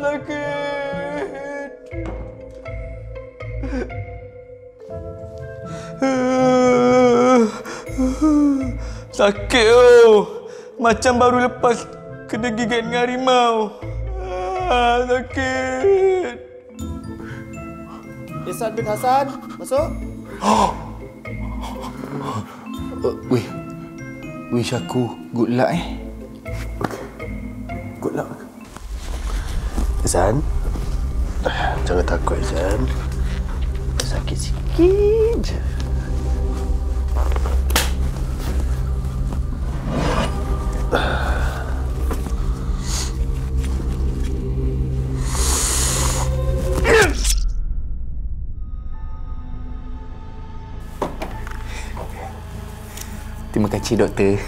Sakit. Sakit macam baru lepas kena gigit dengan harimau. Sakit. Ihsan bin Hasan, masuk. Wish aku good luck Good luck. Ihsan, jangan takut Ihsan. Sakit sikit je. Terima kasih, doktor.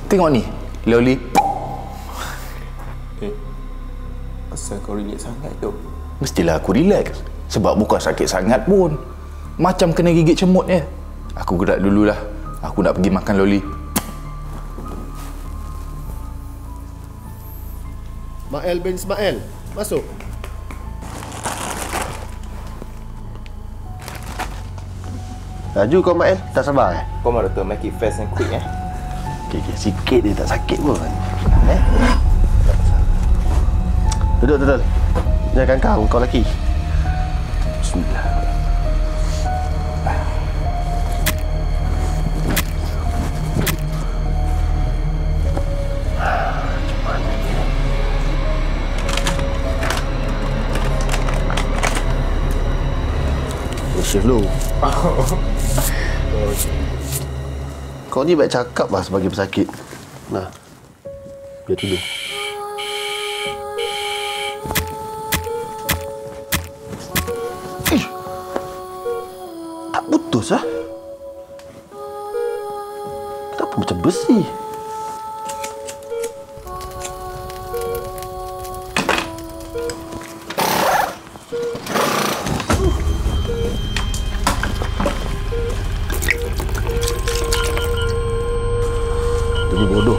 Tengok ni, Loli. Asal kau relax sangat tu? Mestilah aku relax. Sebab bukan sakit sangat pun. Macam kena gigit cemut je. Aku gerak dululah. Aku nak pergi makan Loli. Mael bin Ismail, masuk. Laju kau Mael, tak sabar Come on doktor, make it fast and quick Okey, sikit dia tak sakit pun. Duduk. Jangan kau lelaki. Bismillah. Lu. Kau ni baik cakap lah sebagai pesakit. Nah, biar tidur. Tak putus lah. Kenapa macam besi? Jadi bodoh.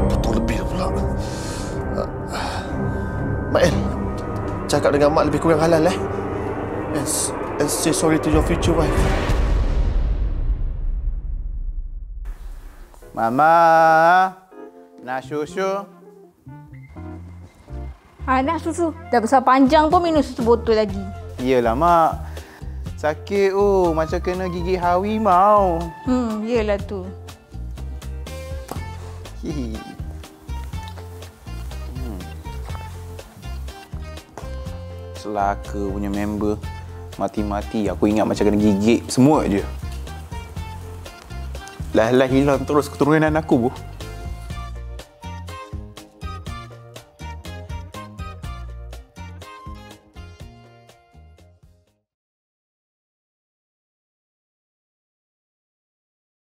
Betul lebih pula. Mael, cakap dengan mak lebih kurang halal and say sorry to your future wife. Mama, nak susu? Nak susu. Dah besar panjang pun minum susu botol lagi. Iyalah mak. Sakit macam kena gigit harimau. Yelah tu. Selaka punya member. Mati-mati aku ingat macam kena gigit semua je. Lah hilang terus keturunan aku bu.